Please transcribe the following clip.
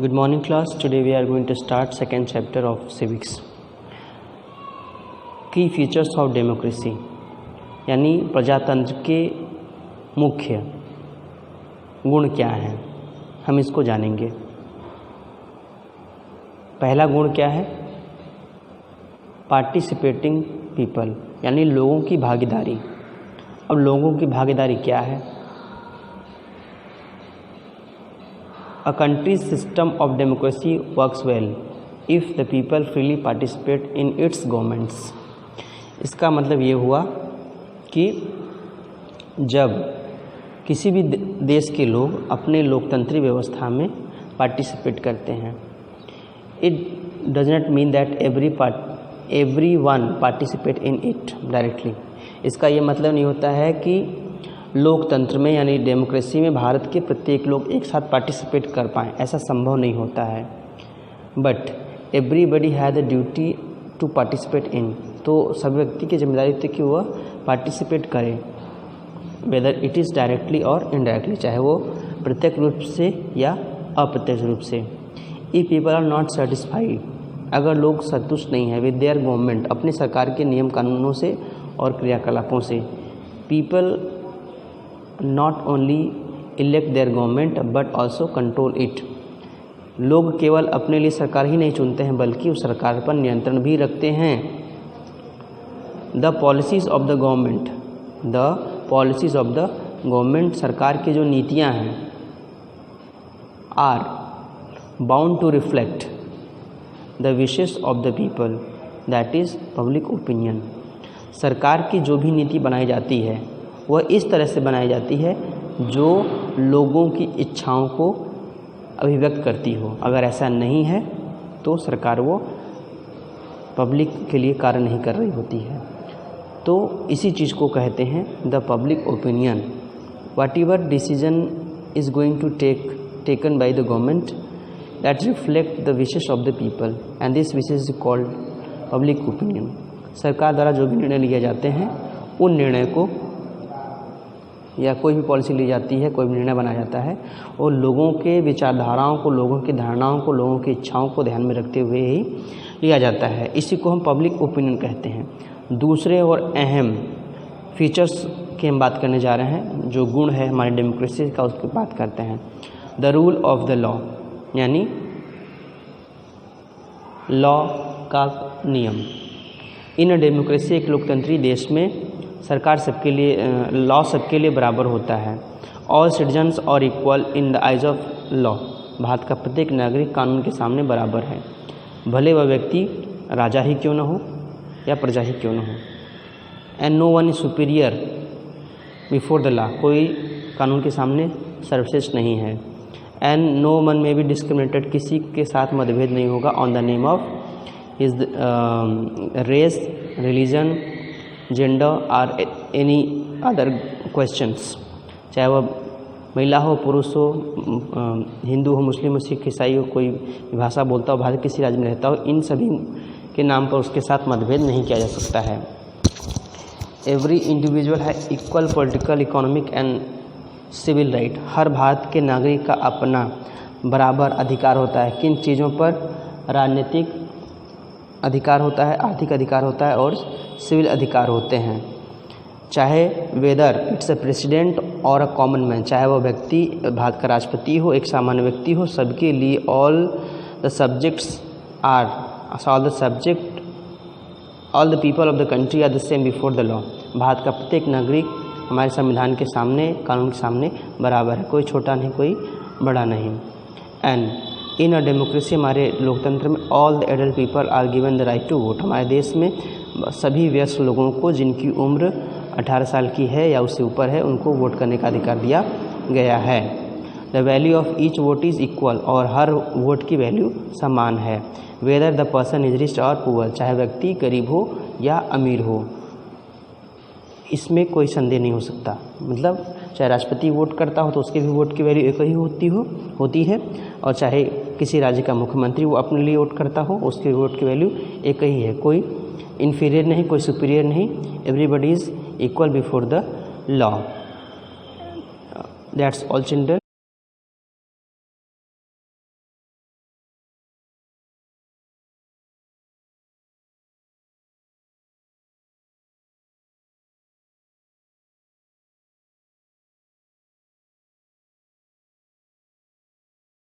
Good morning class. Today we are going to start second chapter of civics. Key features of democracy यानी प्रजातंत्र के मुख्य गुण क्या हैं, हम इसको जानेंगे। पहला गुण क्या है? पार्टिसिपेटिंग पीपल यानी लोगों की भागीदारी। अब लोगों की भागीदारी क्या है? A country's system of democracy works well if the people freely participate in its governments. इसका मतलब ये हुआ कि जब किसी भी देश के लोग अपने लोकतंत्री व्यवस्था में पार्टिसिपेट करते हैं, it does not mean that everyone participate in it directly. इसका ये मतलब नहीं होता है कि लोकतंत्र में यानी डेमोक्रेसी में भारत के प्रत्येक लोग एक साथ पार्टिसिपेट कर पाएँ, ऐसा संभव नहीं होता है। But everybody has the duty to participate in, तो सभी व्यक्ति की जिम्मेदारी थी कि वह पार्टिसिपेट करे, वेदर इट इज़ डायरेक्टली और इनडायरेक्टली, चाहे वो प्रत्यक्ष रूप से या अप्रत्यक्ष रूप से। If people are not satisfied, अगर लोग संतुष्ट नहीं है विद देयर गवर्नमेंट, अपनी सरकार के नियम कानूनों से और क्रियाकलापों से, people not only elect their government but also control it, लोग केवल अपने लिए सरकार ही नहीं चुनते हैं बल्कि उस सरकार पर नियंत्रण भी रखते हैं। The policies of the government, सरकार की जो नीतियां हैं, are bound to reflect the wishes of the people, that is public opinion. सरकार की जो भी नीति बनाई जाती है वह इस तरह से बनाई जाती है जो लोगों की इच्छाओं को अभिव्यक्त करती हो। अगर ऐसा नहीं है तो सरकार वो पब्लिक के लिए कार्य नहीं कर रही होती है। तो इसी चीज़ को कहते हैं the public opinion. Whatever decision is going to taken by the government that reflect the wishes of the people and this wishes is called public opinion. सरकार द्वारा जो भी निर्णय लिए जाते हैं उन निर्णय को या कोई भी पॉलिसी ली जाती है, कोई भी निर्णय बनाया जाता है, और लोगों के विचारधाराओं को, लोगों की धारणाओं को, लोगों की इच्छाओं को ध्यान में रखते हुए ही लिया जाता है। इसी को हम पब्लिक ओपिनियन कहते हैं। दूसरे और अहम फीचर्स की हम बात करने जा रहे हैं, जो गुण है हमारी डेमोक्रेसी का, उसकी बात करते हैं। The rule of the law यानी लॉ का नियम। इन डेमोक्रेसी, एक लोकतंत्री देश में सरकार सबके लिए, लॉ सबके लिए बराबर होता है। ऑल सिटीजन्स और equal in the eyes of law, Bharat का प्रत्येक नागरिक कानून के सामने बराबर है, भले वह व्यक्ति राजा ही क्यों न हो या प्रजा ही क्यों न हो। And no one is superior before the law, कोई कानून के सामने सर्वश्रेष्ठ नहीं है। And no one may be discriminated, किसी के साथ मतभेद नहीं होगा on the name of his race, religion, gender और एनी अदर क्वेश्चंस, चाहे वह महिला हो, पुरुष हो, हिंदू हो, मुस्लिम हो, सिख, ईसाई हो, कोई भाषा बोलता हो, भारत किसी राज्य में रहता हो, इन सभी के नाम पर उसके साथ मतभेद नहीं किया जा सकता है। एवरी इंडिविजुअल है equal political, economic and civil right, हर भारत के नागरिक का अपना बराबर अधिकार होता है। किन चीज़ों पर? राजनीतिक अधिकार होता है, आर्थिक अधिकार होता है और सिविल अधिकार होते हैं। चाहे वेदर इट्स अ प्रेसिडेंट और अ कॉमन मैन, चाहे वह व्यक्ति भारत का राष्ट्रपति हो, एक सामान्य व्यक्ति हो, सबके लिए all the people of the country are the same before the law, Bharat का प्रत्येक नागरिक हमारे संविधान के सामने, कानून के सामने बराबर है, कोई छोटा नहीं, कोई बड़ा नहीं। एंड इन अ डेमोक्रेसी, हमारे लोकतंत्र में all the adult people are given the right to vote, हमारे देश में सभी वयस्क लोगों को जिनकी उम्र 18 साल की है या उससे ऊपर है, उनको वोट करने का अधिकार दिया गया है। The value of each vote is equal, और हर वोट की वैल्यू समान है। Whether the person is rich और पुअर, चाहे व्यक्ति गरीब हो या अमीर हो, इसमें कोई संदेह नहीं हो सकता। मतलब चाहे राष्ट्रपति वोट करता हो तो उसके भी वोट की वैल्यू एक ही होती है, और चाहे किसी राज्य का मुख्यमंत्री वो अपने लिए वोट करता हो, उसके वोट की वैल्यू एक ही है। कोई इन्फीरियर नहीं, कोई सुपीरियर नहीं, everybody is equal before the law. That's all children.